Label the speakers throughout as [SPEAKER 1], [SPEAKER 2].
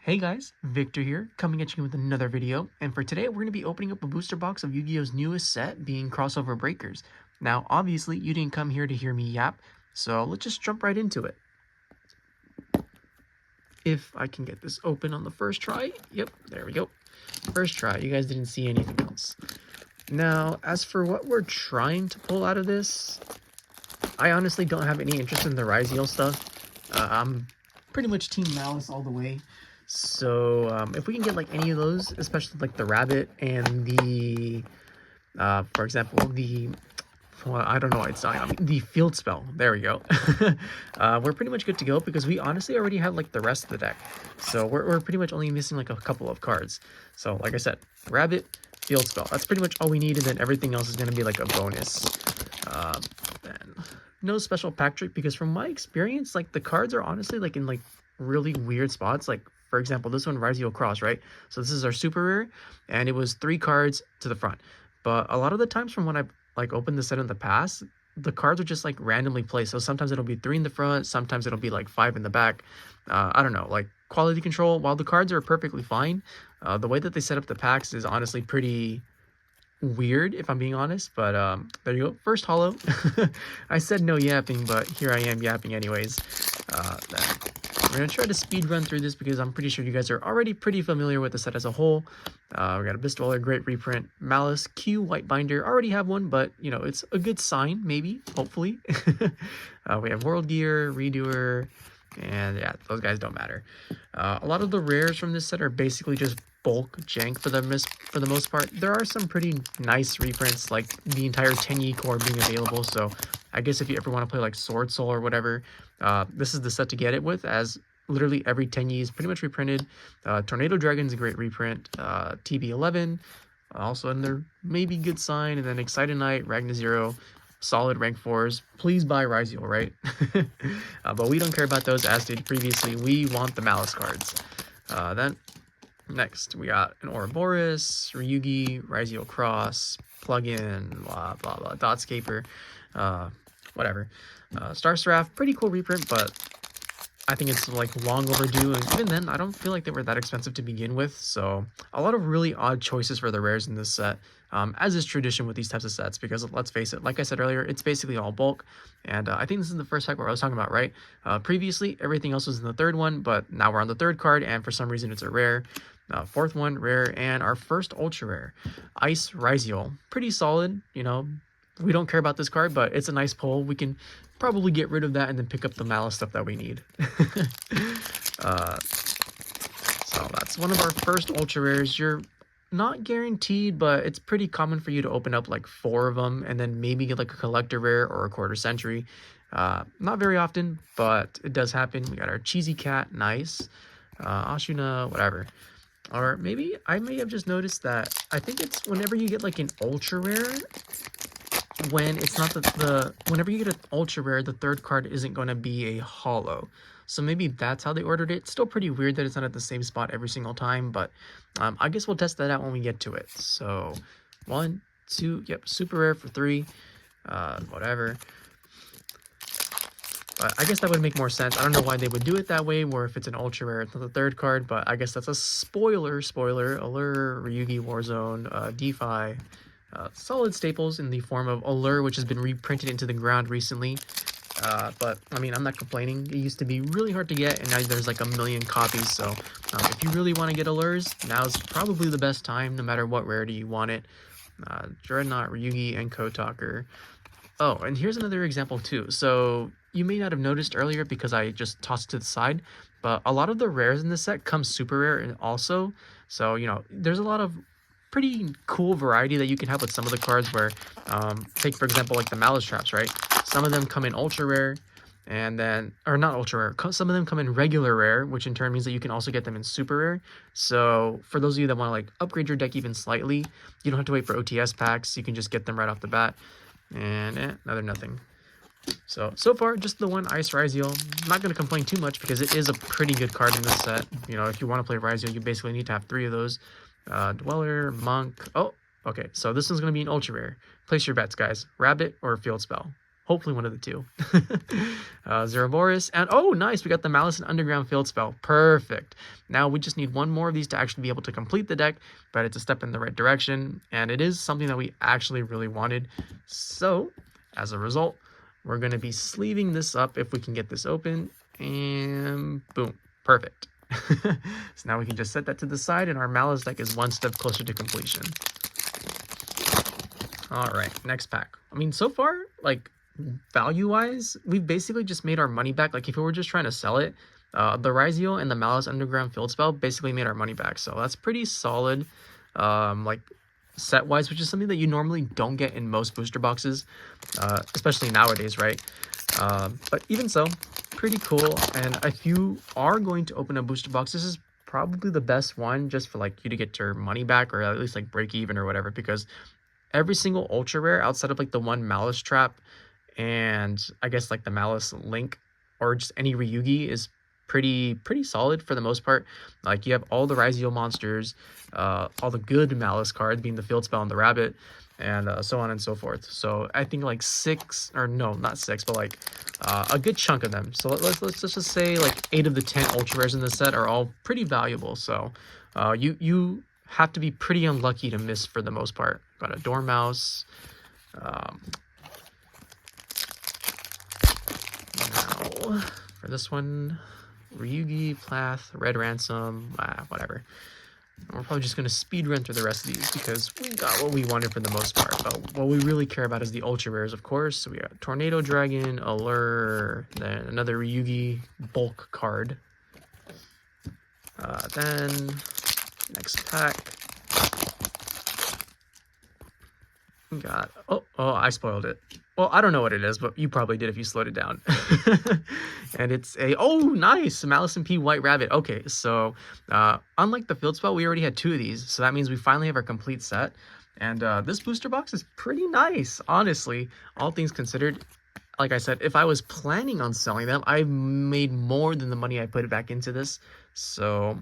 [SPEAKER 1] Hey guys, Victor here, coming at you with another video, and for today we're going to be opening up a booster box of Yu-Gi-Oh's newest set, being Crossover Breakers. Now, obviously, you didn't come here to hear me yap, so let's just jump right into it. If I can get this open on the first try. Yep, there we go. First try, you guys didn't see anything else. Now, as for what we're trying to pull out of this, I honestly don't have any interest in the Ryziel stuff. I'm pretty much Team Malice all the way. So if we can get like any of those, especially like the rabbit and the, for example, the, well, I don't know why it's telling on me, the field spell. There we go. We're pretty much good to go because we honestly already have like the rest of the deck. So we're pretty much only missing like a couple of cards. So like I said, rabbit, field spell. That's pretty much all we need, and then everything else is going to be like a bonus. Then no special pack trick because from my experience, like the cards are honestly like in like really weird spots. Like for example, this one, Ryziel Cross, right? So this is our super rare, and it was 3 cards to the front. But a lot of the times from when I've like opened the set in the past, the cards are just like randomly placed. So sometimes it'll be 3 in the front, sometimes it'll be like 5 in the back. I don't know, like quality control, while the cards are perfectly fine, the way that they set up the packs is honestly pretty weird, if I'm being honest. But there you go, first holo. I said no yapping, but here I am yapping anyways. We're gonna try to speed run through this because I'm pretty sure you guys are already pretty familiar with the set as a whole. We got Abyss Dweller, great reprint. Malice, Q, white binder, already have one, but you know, it's a good sign, maybe, hopefully. We have World Gear, Redoer, and yeah, those guys don't matter. A lot of the rares from this set are basically just bulk jank for the most part. There are some pretty nice reprints, like the entire Tenyi core being available, so I guess if you ever want to play like Sword Soul or whatever, this is the set to get it with, as literally every Tenyi is pretty much reprinted. Tornado Dragon's a great reprint. TB11, also another maybe good sign, and then Excited Knight, Ragna Zero, solid rank 4s. Please buy Ryziel, right? But we don't care about those, as stated previously. We want the Malice cards. Then next, we got an Ouroboros, Ryugi, Ryziel Cross, Plugin, blah, blah, blah, Dotscaper, whatever. Star Seraph, pretty cool reprint, but I think it's like long overdue, and even then, I don't feel like they were that expensive to begin with, so a lot of really odd choices for the rares in this set, as is tradition with these types of sets, because let's face it, like I said earlier, it's basically all bulk, and I think this is the first pack where I was talking about, right? Previously, everything else was in the third one, but now we're on the third card, and for some reason it's a rare. Fourth one, rare, and our first ultra rare, Ice Ryziel. Pretty solid, you know, we don't care about this card, but it's a nice pull. We can probably get rid of that and then pick up the Malice stuff that we need. So that's one of our first ultra rares. You're not guaranteed, but it's pretty common for you to open up like 4 of them and then maybe get like a collector rare or a quarter century. Not very often, but it does happen. We got our Cheesy Cat, nice. Ashuna, whatever. Or maybe I may have just noticed that I think it's whenever you get like an ultra rare, when it's not whenever you get an ultra rare, the third card isn't going to be a holo. So maybe that's how they ordered it. Still pretty weird that it's not at the same spot every single time, but I guess we'll test that out when we get to it. So 1, 2, yep, super rare for 3, whatever. But I guess that would make more sense. I don't know why they would do it that way, where if it's an ultra rare, it's not the third card, but I guess that's a spoiler. Allure, Ryugi, Warzone, DeFi. Solid staples in the form of Allure, which has been reprinted into the ground recently. But, I mean, I'm not complaining. It used to be really hard to get, and now there's like a million copies. So, if you really want to get Allures, now's probably the best time, no matter what rarity you want it. Dreadnought, Ryugi, and Kotaker. Oh, and here's another example, too. So, you may not have noticed earlier because I just tossed it to the side, but a lot of the rares in this set come super rare and also. So, you know, there's a lot of pretty cool variety that you can have with some of the cards where, take for example like the Malice Traps, right? Some of them come in ultra rare, and then, or not ultra rare, some of them come in regular rare, which in turn means that you can also get them in super rare. So for those of you that want to like upgrade your deck even slightly, you don't have to wait for OTS packs. You can just get them right off the bat. And another nothing. So far, just the one Ice Ryziel. I'm not going to complain too much because it is a pretty good card in this set. You know, if you want to play Ryziel, you basically need to have 3 of those. Dweller, Monk. Oh, okay. So this one's going to be an ultra rare. Place your bets, guys. Rabbit or Field Spell. Hopefully one of the two. Zeraboris, and oh, nice, we got the Malice and Underground Field Spell. Perfect. Now we just need one more of these to actually be able to complete the deck, but it's a step in the right direction, and it is something that we actually really wanted. So, as a result, we're going to be sleeving this up if we can get this open, and boom, perfect. So now we can just set that to the side, and our Malice deck is one step closer to completion. All right, next pack. I mean, so far, like, value-wise, we've basically just made our money back. Like, if we were just trying to sell it, the Raziel and the Malice Underground Field Spell basically made our money back. So that's pretty solid, like, set-wise, which is something that you normally don't get in most booster boxes, especially nowadays, right? But even so, pretty cool. And if you are going to open a booster box, this is probably the best one just for, like, you to get your money back, or at least, like, break even or whatever, because every single ultra rare outside of, like, the one Malice Trap and I guess, like, the Malice Link or just any Ryugi is pretty solid for the most part. Like, you have all the Raziel monsters, all the good Malice cards being the Field Spell and the Rabbit, and so on and so forth. So I think like 6, or no, not 6, but like a good chunk of them. So let's just say like 8 of the 10 ultra rares in this set are all pretty valuable. So you have to be pretty unlucky to miss for the most part. Got a Dormouse. Now, for this one, Ryugi, Plath, Red Ransom, whatever. We're probably just going to speed run through the rest of these because we got what we wanted for the most part. But what we really care about is the ultra rares, of course. So we got Tornado Dragon, Allure, then another Ryugi bulk card. Then next pack. We got, oh, I spoiled it. Well, I don't know what it is, but you probably did if you slowed it down. And it's a, oh, nice, Malice and P White Rabbit. Okay, so unlike the Field Spell, we already had 2 of these. So that means we finally have our complete set. And this booster box is pretty nice, honestly, all things considered. Like I said, if I was planning on selling them, I've made more than the money I put back into this. So,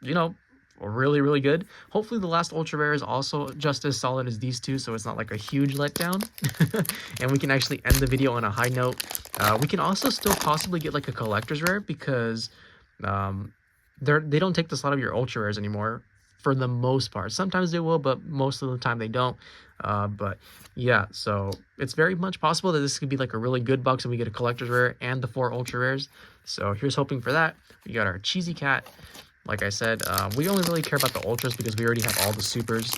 [SPEAKER 1] you know, really good. Hopefully the last ultra rare is also just as solid as these 2, so it's not like a huge letdown. And we can actually end the video on a high note. We can also still possibly get like a collector's rare because they don't take the slot of your ultra rares anymore for the most part. Sometimes they will, but most of the time they don't. But yeah, so it's very much possible that this could be like a really good box and we get a collector's rare and the 4 ultra rares. So here's hoping for that. We got our Cheesy Cat. Like I said, we only really care about the ultras because we already have all the supers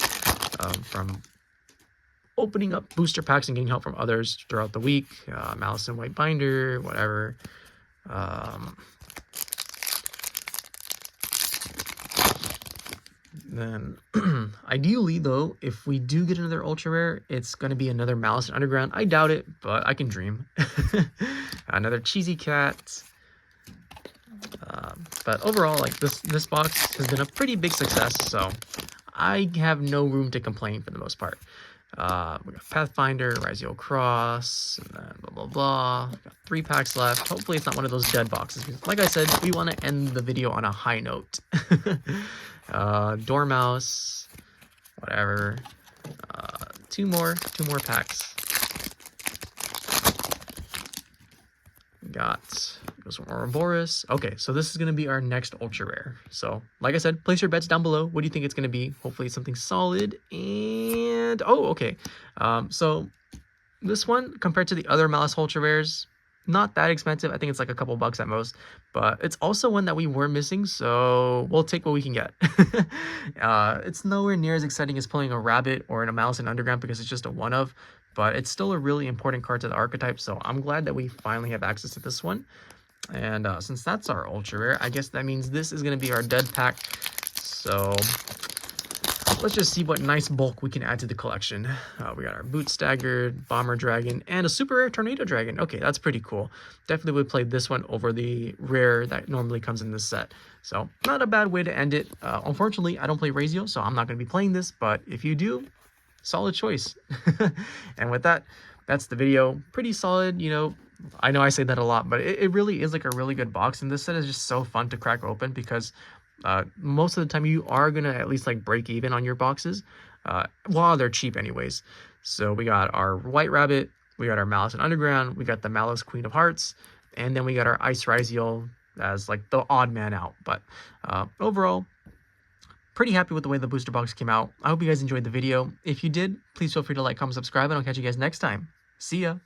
[SPEAKER 1] from opening up booster packs and getting help from others throughout the week. Malice and White Binder, whatever. Then, ideally, though, if we do get another ultra rare, it's going to be another Malice and Underground. I doubt it, but I can dream. Another Cheesy Cat. But overall, like this box has been a pretty big success, so I have no room to complain for the most part. We got Pathfinder, Raziel Cross, and then blah blah blah. We got 3 packs left. Hopefully it's not one of those dead boxes. Like I said, we want to end the video on a high note. Dormouse, whatever. 2 more packs. Got goes from Ouroboros. Okay, so this is going to be our next ultra rare. So, like I said, place your bets down below. What do you think it's going to be? Hopefully it's something solid. And, oh, okay. So this one, compared to the other Malice ultra rares, not that expensive. I think it's like a couple bucks at most. But it's also one that we were missing, so we'll take what we can get. It's nowhere near as exciting as pulling a Rabbit or a Malice and Underground because it's just a one-of. But it's still a really important card to the archetype, so I'm glad that we finally have access to this one. And since that's our ultra rare, I guess that means this is going to be our dead pack. So let's just see what nice bulk we can add to the collection. We got our Boot Staggered, Bomber Dragon, and a super rare Tornado Dragon. Okay, that's pretty cool. Definitely would play this one over the rare that normally comes in this set. So not a bad way to end it. Unfortunately, I don't play Raziel, so I'm not going to be playing this. But if you do, solid choice. And with that, that's the video. Pretty solid, you know. I know I say that a lot, but it really is like a really good box, and this set is just so fun to crack open because most of the time you are gonna at least like break even on your boxes while they're cheap anyways. So we got our White Rabbit, We got our Malice Underground. We got the Malice Queen of Hearts. And then we got our Ice Riziel as like the odd man out. But overall, pretty happy with the way the booster box came out. I hope you guys enjoyed the video. If you did, please feel free to like, comment, subscribe, and I'll catch you guys next time. See ya!